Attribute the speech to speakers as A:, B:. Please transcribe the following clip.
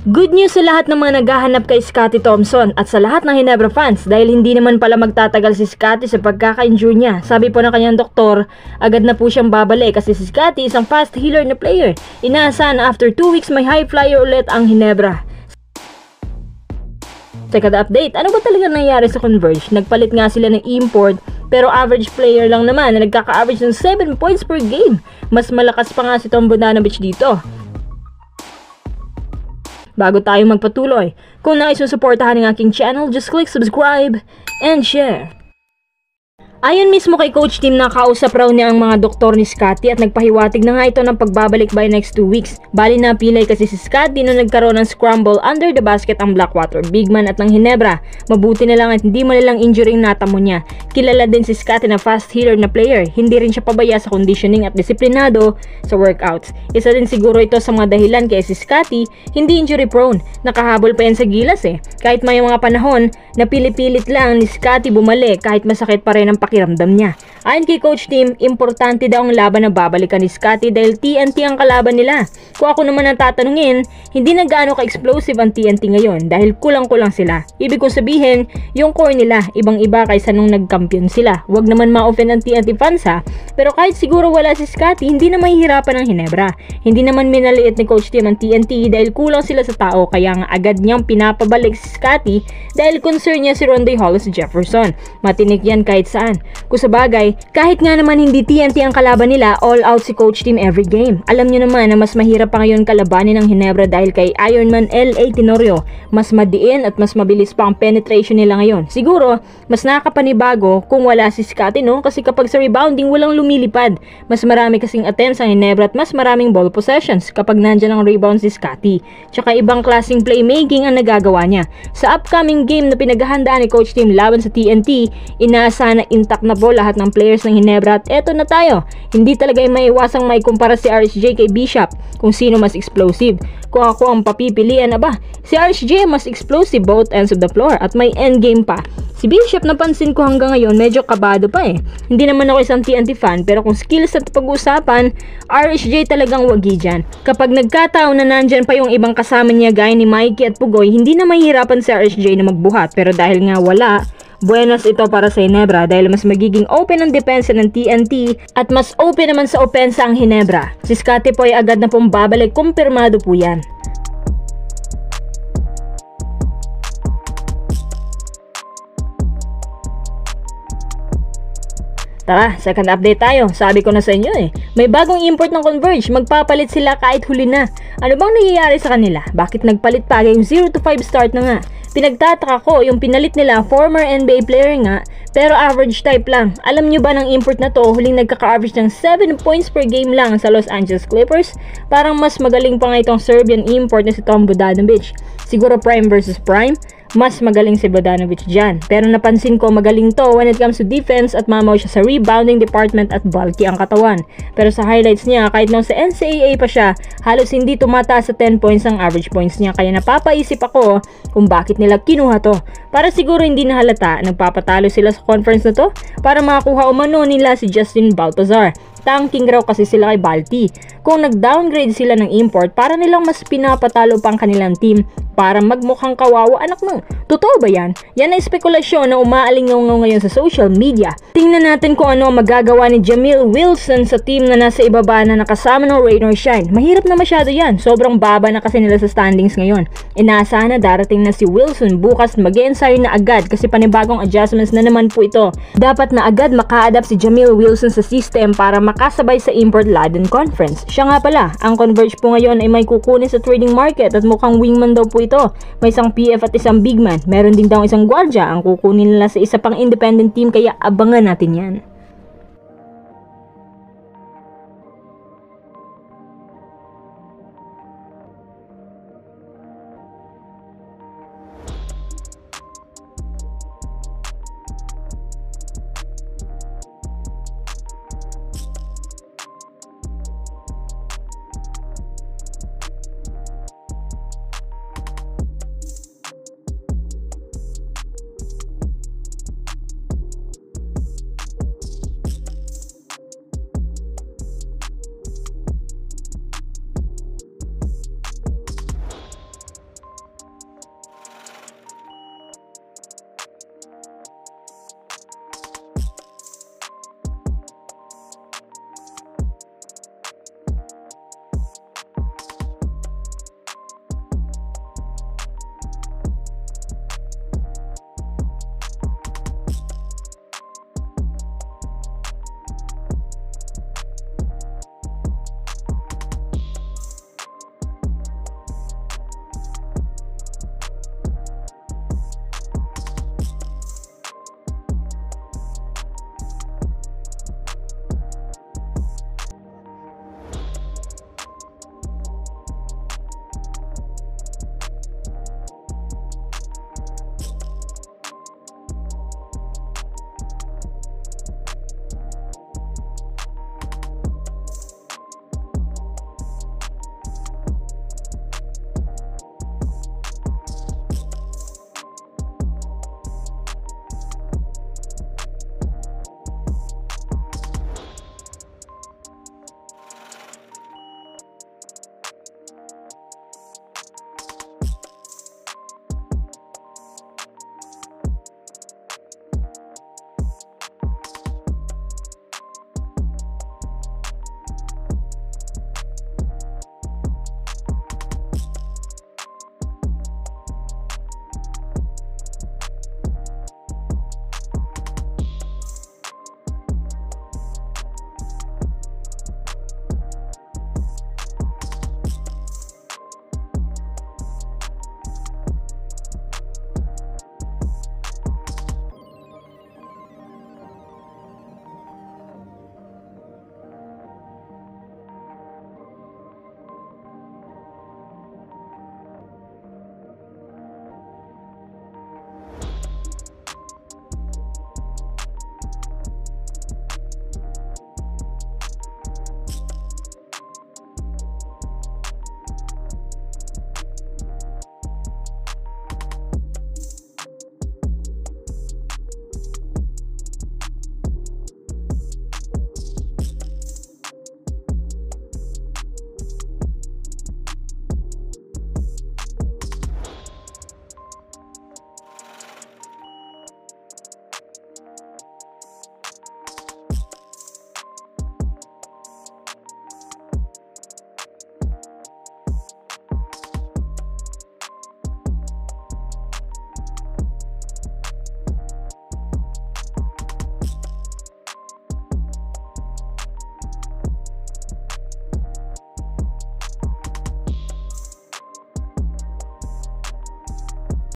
A: Good news sa lahat ng mga naghahanap kay Scottie Thompson at sa lahat ng Ginebra fans dahil hindi naman pala magtatagal si Scottie sa pagkaka-injure niya. Sabi po ng kanyang doktor, agad na po siyang babalik kasi si Scottie isang fast healer na player. Inaasahan na after 2 weeks may high flyer ulit ang Ginebra. Sa kada update, ano ba talaga nangyari sa Converge? Nagpalit nga sila ng import pero average player lang naman na nagkaka-average ng 7 points per game. Mas malakas pa nga si Tom Bogdanovic dito. Bago tayo magpatuloy, kung nais mo suportahan ng aking channel, just click subscribe and share. Ayon mismo kay Coach Tim, nakausap raw niya ang mga doktor ni Scottie at nagpahiwatig na nga ito ng pagbabalik by next 2 weeks. Bali na pilay kasi si Scottie nung nagkaroon ng scramble under the basket ang Blackwater, Bigman at ng Ginebra. Mabuti na lang at hindi malilang injury ang natamo niya. Kilala din si Scottie na fast healer na player. Hindi rin siya pabaya sa conditioning at disiplinado sa workouts. Isa din siguro ito sa mga dahilan kaya si Scottie hindi injury prone. Nakahabol pa yan sa gilas Kahit may mga panahon na pilit lang ni Scottie bumalik kahit masakit pa rin ang pakiramdam niya. Ayon kay Coach Tim, importante daw ang laban na babalikan ni Scottie dahil TNT ang kalaban nila. Kung ako naman ang tatanungin, hindi na gaano ka-explosive ang TNT ngayon dahil kulang-kulang sila. Ibig kong sabihin, yung core nila ibang-iba kaysa nung nag-champion sila. Huwag naman ma-offend ang TNT fans pero kahit siguro wala si Scottie, hindi na mahihirapan ang Ginebra. Hindi naman minaliit ni Coach Tim ang TNT dahil kulang sila sa tao kaya nga agad niyang pinapabalik si Scottie dahil concern niya si Rondae Hollis Jefferson. Matinik yan kahit saan. Kung sa bagay, kahit nga naman hindi TNT ang kalaban nila, all out si Coach Tim every game. Alam niyo naman na mas mahirap pa ngayon kalabanin ng Ginebra dahil kay Ironman L.A. Tenorio. Mas madiin at mas mabilis pa ang penetration nila ngayon. Siguro, mas nakakapanibago kung wala si Scottie kasi kapag sa rebounding walang lumilipad. Mas marami kasing attempts ang Ginebra at mas maraming ball possessions kapag nandyan ang rebound si Scottie. Tsaka ibang klaseng playmaking ang nagagawa niya. Sa upcoming game na pinaghahandaan ni Coach Tim laban sa TNT, inaasahan na intact na po lahat ng players ng Ginebra at eto na tayo. Hindi talaga maiwasang may kumpara si RSJ kay Bishop kung sino mas explosive. Kung ako ang papipilian, si RSJ mas explosive both ends of the floor at may endgame pa. Si Bishop napansin ko hanggang ngayon medyo kabado pa Hindi naman ako isang TNT fan pero kung skills at pag-uusapan, RSJ talagang wagi dyan. Kapag nagkataon na nandyan pa yung ibang kasama niya gaya ni Mikey at Pugoy, hindi na mahihirapan si RSJ na magbuhat pero dahil nga wala, buenas ito para sa Ginebra dahil mas magiging open ang depensa ng TNT at mas open naman sa opensa ang Ginebra. Si Scottie po ay agad na pong babalik, kumpirmado po yan. Tara, second update tayo. Sabi ko na sa inyo may bagong import ng Converge. Magpapalit sila kahit huli na. Ano bang nangyayari sa kanila? Bakit nagpalit pa? Game 0 to 5 start na nga. Pinagtataka ko, yung pinalit nila, former NBA player nga, pero average type lang. Alam nyo ba ng import na to, huling nagkaka-average ng 7 points per game lang sa Los Angeles Clippers? Parang mas magaling pa nga itong Serbian import na si Tom Bogdanovic. Siguro prime versus prime, mas magaling si Bogdanovic dyan. Pero napansin ko magaling to when it comes to defense at mamaw siya sa rebounding department at bulky ang katawan. Pero sa highlights niya, kahit nung sa NCAA pa siya, halos hindi tumataas sa 10 points ang average points niya. Kaya napapaisip ako kung bakit nila kinuha to. Para siguro hindi nahalata, nagpapatalo sila sa conference na to para makakuha umano nila si Justin Baltazar. Tanking raw kasi sila kay Balti. Kung nag-downgrade sila ng import, para nilang mas pinapatalo pang kanilang team para magmukhang kawawa. Anak mo, totoo ba yan? Yan ay spekulasyon na umaalingaw ngayon sa social media. Tingnan natin kung ano ang magagawa ni Jamil Wilson sa team na nasa ibaba na nakasama ng Rain or Shine. Mahirap na masyado yan. Sobrang baba na kasi nila sa standings ngayon. Inaasahan na darating na si Wilson bukas mag-e-ensayo na agad kasi panibagong adjustments na naman po ito. Dapat na agad maka-adapt si Jamil Wilson sa system para makasabay sa import-laden conference. Siya nga pala, ang Converge po ngayon ay may kukunin sa trading market at mukhang wingman daw po ito. May isang PF at isang big man. Meron din daw isang guardia ang kukunin nila sa isa pang independent team kaya abangan natin yan.